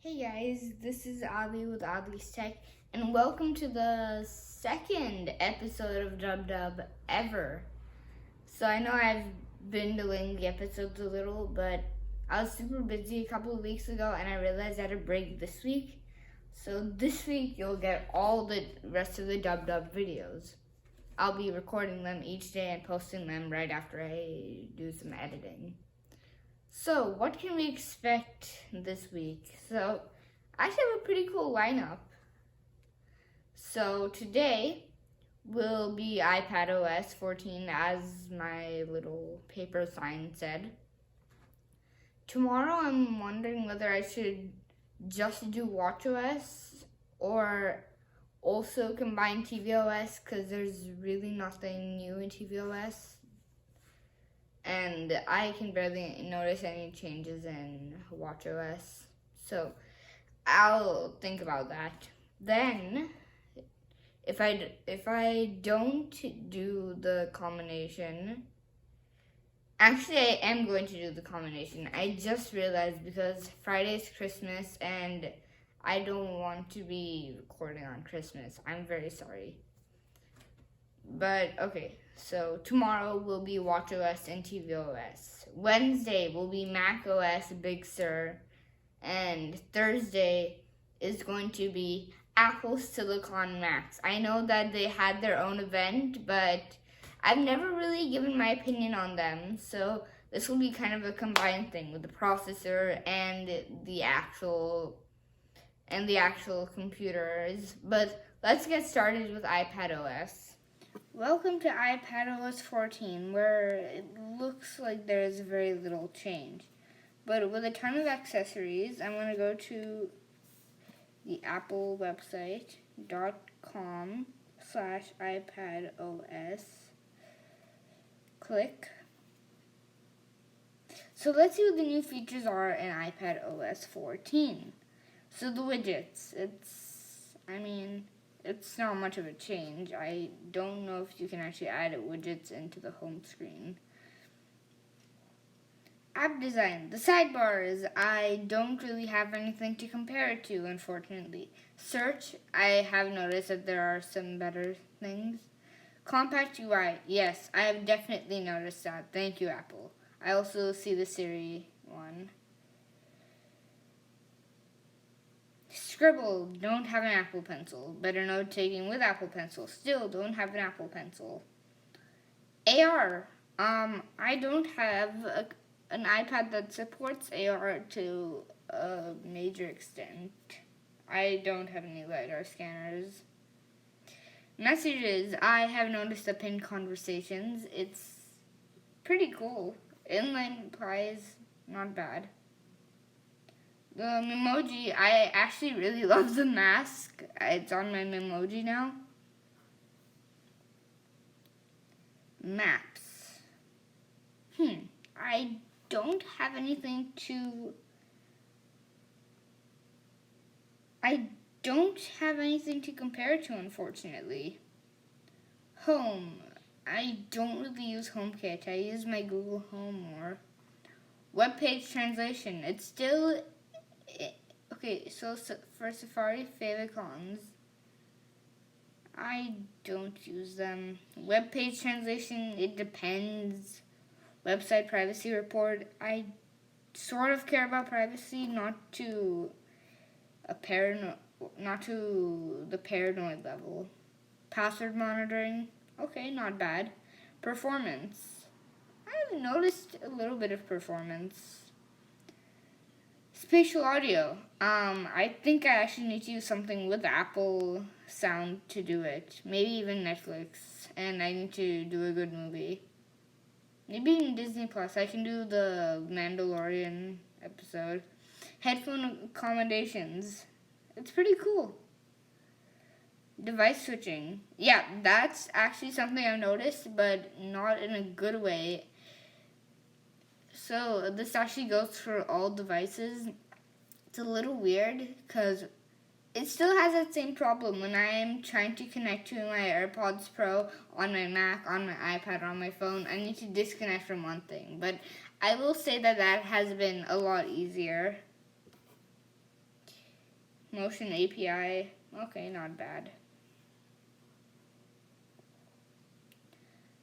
Hey guys, this is Ali with Ali's Tech, and welcome to the second episode of Dub Dub ever. So I know I've been delaying the episodes a little, but I was super busy a couple of weeks ago, and I realized I had a break this week. So this week you'll get all the rest of the Dub Dub videos. I'll be recording them each day and posting them right after I do some editing. So, what can we expect this week? So, I actually have a pretty cool lineup. So, today will be iPadOS 14, as my little paper sign said. Tomorrow, I'm wondering whether I should just do watchOS or also combine tvOS, because there's really nothing new in tvOS. And I can barely notice any changes in watchOS. So I'll think about that. Then, if I don't do the combination, actually I am going to do the combination. I just realized because Friday's Christmas and I don't want to be recording on Christmas. I'm very sorry. But okay, so tomorrow will be watchOS and tvOS. Wednesday will be macOS Big Sur. And Thursday is going to be Apple Silicon Macs. I know that they had their own event, but I've never really given my opinion on them. So this will be kind of a combined thing with the processor and the actual computers. But let's get started with iPadOS. Welcome to iPadOS 14, where it looks like there is very little change. But with a ton of accessories, I'm going to go to the Apple website, .com/iPadOS. Click. So let's see what the new features are in iPadOS 14. So the widgets, it's not much of a change. I don't know if you can actually add widgets into the home screen. App design, the sidebars, I don't really have anything to compare it to, unfortunately. Search, I have noticed that there are some better things. Compact UI, yes, I have definitely noticed that. Thank you, Apple. I also see the Siri one. Scribble, don't have an Apple Pencil. Better note taking with Apple Pencil. Still don't have an Apple Pencil. AR, I don't have an iPad that supports AR to a major extent. I don't have any LiDAR scanners. Messages, I have noticed the pinned conversations. It's pretty cool. Inline replies, not bad. The Memoji, I actually really love the mask. It's on my Memoji now. Maps. I don't have anything to compare to, unfortunately. Home. I don't really use HomeKit. I use my Google Home more. Web page translation. It's still okay. So for Safari favicons, I don't use them. Web page translation. It depends. Website privacy report. I sort of care about privacy, not to the paranoid level. Password monitoring, okay, not bad. Performance, I've noticed a little bit of performance. Spatial audio, I think I actually need to use something with Apple Sound to do it. Maybe even Netflix, and I need to do a good movie. Maybe in Disney Plus, I can do the Mandalorian episode. Headphone accommodations. It's pretty cool. Device switching. Yeah, that's actually something I've noticed, but not in a good way. So this actually goes for all devices. It's a little weird because it still has that same problem when I am trying to connect to my AirPods Pro on my Mac, on my iPad, on my phone. I need to disconnect from one thing. But I will say that has been a lot easier. Motion API. Okay, not bad.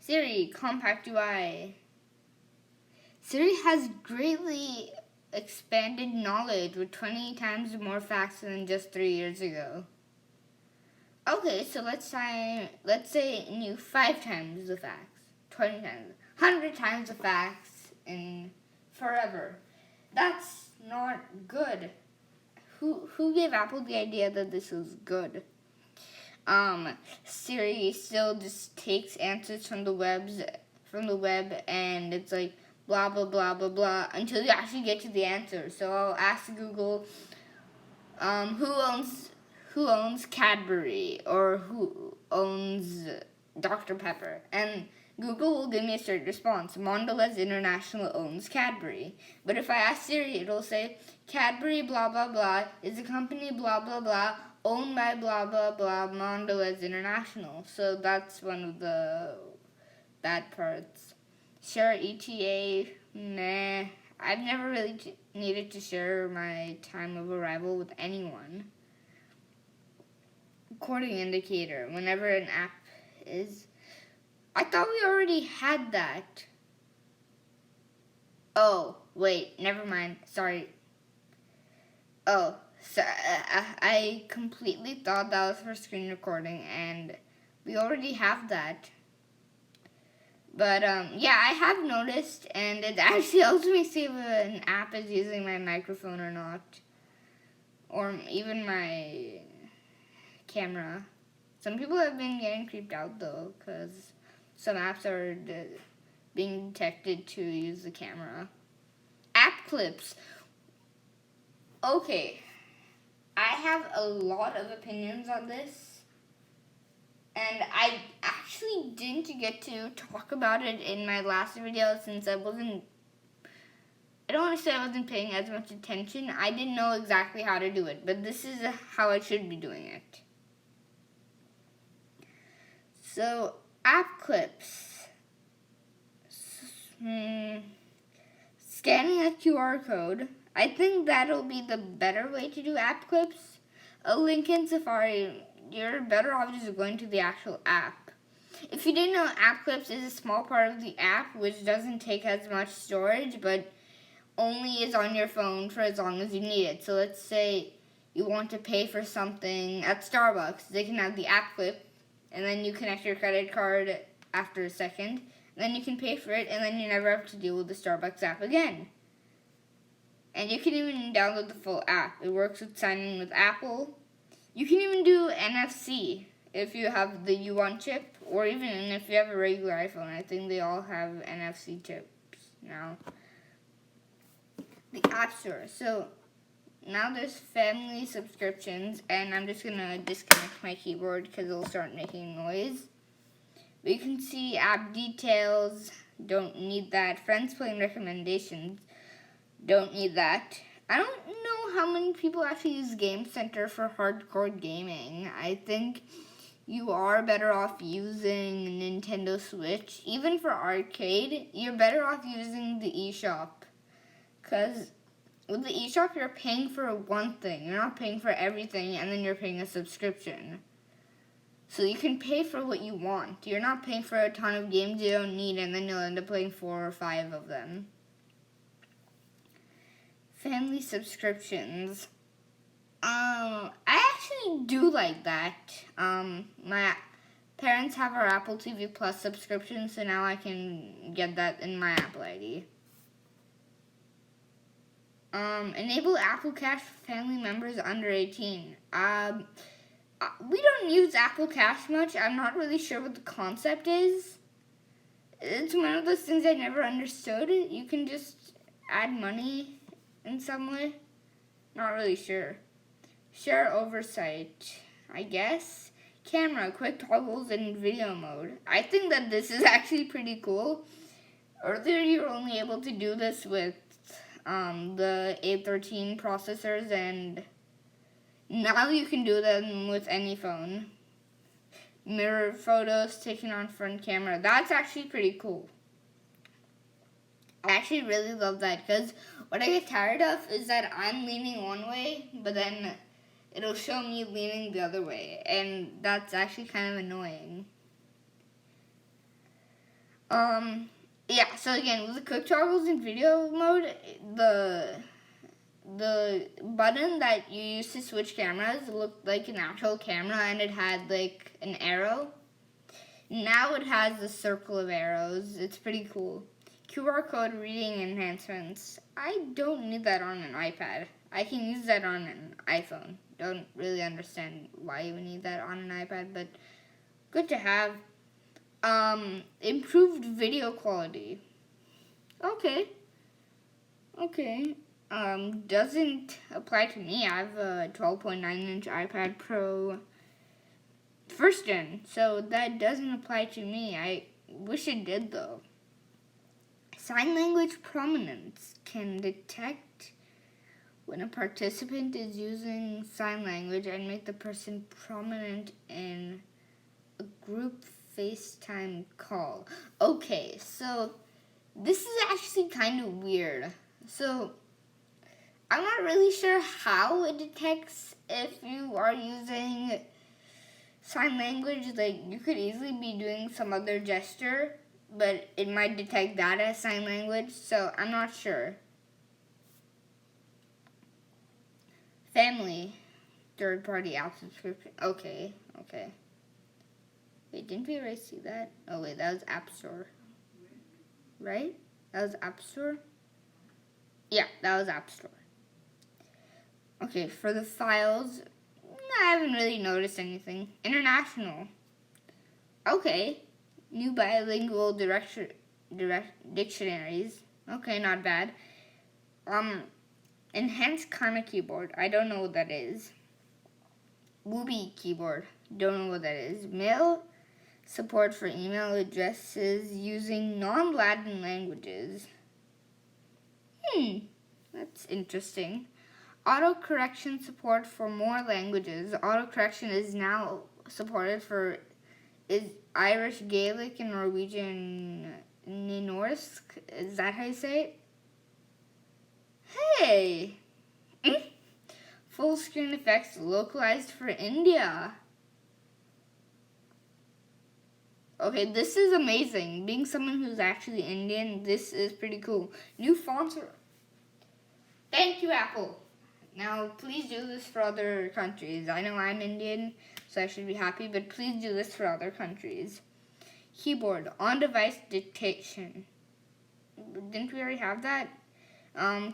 Siri, compact UI. Siri has greatly expanded knowledge with 20 times more facts than just 3 years ago. Okay, so let's say it knew 5 times the facts, 20 times, 100 times the facts in forever. That's not good. Who gave Apple the idea that this was good? Siri still just takes answers from the web, and it's like blah blah blah blah blah until you actually get to the answer. So I'll ask Google, who owns Cadbury, or who owns Dr. Pepper, and Google will give me a straight response. Mondelez International owns Cadbury. But if I ask Siri, it'll say Cadbury blah blah blah is a company blah blah blah owned by blah blah blah Mondelez International. So that's one of the bad parts. Share ETA, nah. I've never really needed to share my time of arrival with anyone. Recording indicator, whenever an app is... I thought we already had that. Oh, wait, never mind. Sorry. Oh, so I completely thought that was for screen recording, and we already have that. But, yeah, I have noticed, and it actually helps me see if an app is using my microphone or not. Or even my camera. Some people have been getting creeped out, though, because some apps are being detected to use the camera. App clips. Okay, I have a lot of opinions on this. And I actually didn't get to talk about it in my last video since I don't want to say I wasn't paying as much attention. I didn't know exactly how to do it, but this is how I should be doing it. So, app clips. Scanning a QR code. I think that'll be the better way to do app clips. A link in Safari. You're better off just going to the actual app. If you didn't know, app clips is a small part of the app which doesn't take as much storage, but only is on your phone for as long as you need it. So let's say you want to pay for something at Starbucks. They can have the app clip, and then you connect your credit card after a second, and then you can pay for it, and then you never have to deal with the Starbucks app again. And you can even download the full app. It works with signing with Apple. You can even do NFC if you have the U1 chip, or even if you have a regular iPhone. I think they all have NFC chips now. The App Store. So now there's family subscriptions, and I'm just going to disconnect my keyboard because it'll start making noise. But you can see app details, don't need that. Friends playing recommendations, don't need that. I don't know how many people actually use Game Center for hardcore gaming. I think you are better off using Nintendo Switch. Even for arcade, you're better off using the eShop. Because with the eShop, you're paying for one thing. You're not paying for everything, and then you're paying a subscription. So you can pay for what you want. You're not paying for a ton of games you don't need, and then you'll end up playing 4 or 5 of them. Family subscriptions. I actually do like that. My parents have our Apple TV Plus subscription, so now I can get that in my Apple ID. Enable Apple Cash for family members under 18. We don't use Apple Cash much. I'm not really sure what the concept is. It's one of those things I never understood. You can just add money in some way. Not really sure. Share oversight, I guess. Camera, quick toggles in video mode. I think that this is actually pretty cool. Earlier you were only able to do this with the A13 processors, and now you can do them with any phone. Mirror photos taken on front camera. That's actually pretty cool. I actually really love that, because what I get tired of is that I'm leaning one way, but then it'll show me leaning the other way, and that's actually kind of annoying. Yeah, so again, with the quick toggles in video mode, the button that you use to switch cameras looked like an actual camera, and it had like an arrow. Now it has the circle of arrows. It's pretty cool. QR code reading enhancements. I don't need that on an iPad. I can use that on an iPhone. Don't really understand why you would need that on an iPad, but good to have. Improved video quality. Okay. Doesn't apply to me. I have a 12.9-inch iPad Pro first gen, so that doesn't apply to me. I wish it did, though. Sign language prominence can detect when a participant is using sign language and make the person prominent in a group FaceTime call. Okay, so this is actually kind of weird. So I'm not really sure how it detects if you are using sign language. Like, you could easily be doing some other gesture, but it might detect that as sign language, so I'm not sure. Family, third-party app subscription. Okay. Wait, didn't we already see that? Oh wait, that was App Store. Right? That was App Store? Yeah, that was App Store. Okay, for the files, I haven't really noticed anything. International. Okay. New bilingual dictionaries. Okay, not bad. Enhanced Kana keyboard. I don't know what that is. Wooby keyboard. Don't know what that is. Mail support for email addresses using non-Latin languages. That's interesting. Autocorrection support for more languages. Autocorrection is now supported for Irish, Gaelic, and Norwegian Nynorsk. Is that how you say it? Hey! Full screen effects localized for India. Okay, this is amazing. Being someone who's actually Indian, this is pretty cool. New fonts. Thank you, Apple. Now, please do this for other countries. I know I'm Indian, so I should be happy, but please do this for other countries. Keyboard, on-device dictation. Didn't we already have that?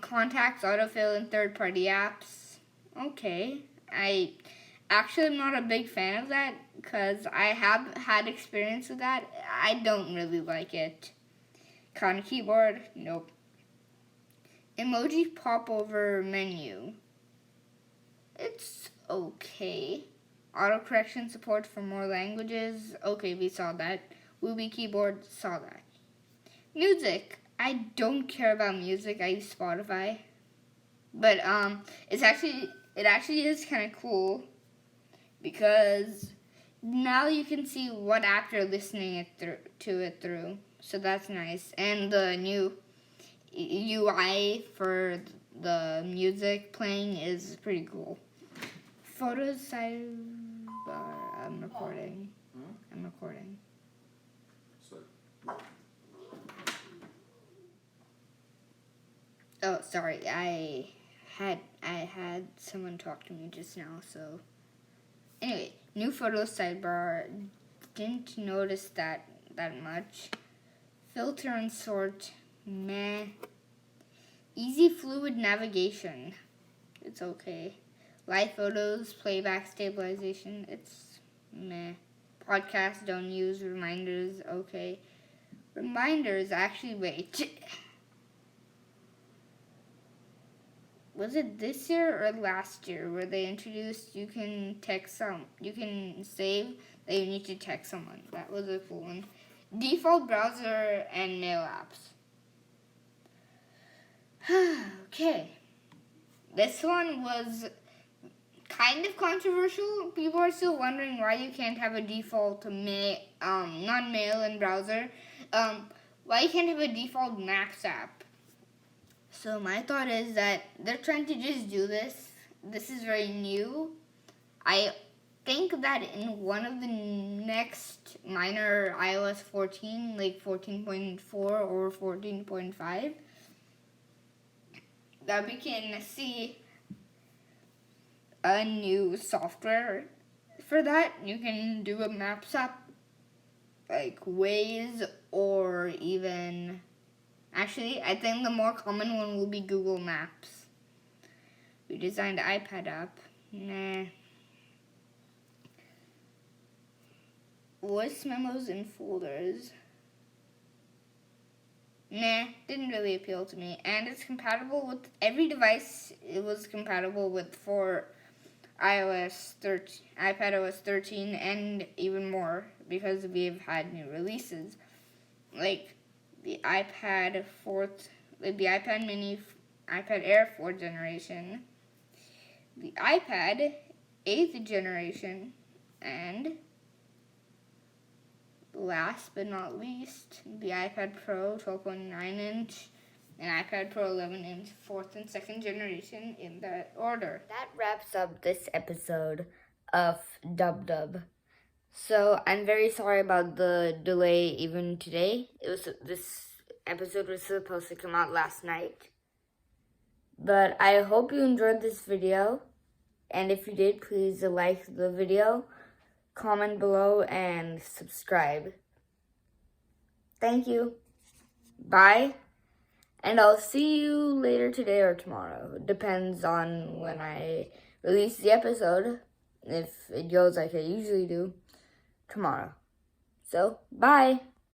Contacts, autofill, and third-party apps. Okay. I actually am not a big fan of that because I have had experience with that. I don't really like it. Kana keyboard, nope. Emoji pop-over menu. It's okay. Autocorrection support for more languages. Okay, we saw that. Wooby keyboard, saw that. Music. I don't care about music. I use Spotify. But it actually is kind of cool because now you can see what app you're listening to it through. So that's nice. And the new UI for the music playing is pretty cool. Photos sidebar. I'm recording. Oh, sorry. I had someone talk to me just now. So anyway, new photos sidebar. Didn't notice that much. Filter and sort. Meh. Easy fluid navigation. It's okay. Live photos, playback stabilization. It's meh. Podcasts don't use reminders. Okay. Reminders, actually, wait. Was it this year or last year where they introduced you can save that you need to text someone? That was a cool one. Default browser and mail apps. Okay. This one was kind of controversial. People are still wondering why you can't have a default non-mail and browser. Why you can't have a default Maps app. So my thought is that they're trying to just do this. This is very new. I think that in one of the next minor iOS 14, like 14.4 or 14.5, that we can see a new software for that. You can do a Maps app like Waze, or even, actually, I think the more common one will be Google Maps. We designed iPad app. Nah. Voice memos and folders. Nah, didn't really appeal to me. And it's compatible with every device it was compatible with for iOS 13, iPadOS 13, and even more, because we've had new releases. Like the iPad Mini, iPad Air 4th generation, the iPad 8th generation, and last but not least, the iPad Pro 12.9-inch and iPad Pro 11-inch 4th and 2nd generation in that order. That wraps up this episode of Dub Dub. So I'm very sorry about the delay even today. This episode was supposed to come out last night. But I hope you enjoyed this video. And if you did, please like the video, comment below, and subscribe. Thank you. Bye. And I'll see you later today or tomorrow. Depends on when I release the episode. If it goes like I usually do, tomorrow. So, bye.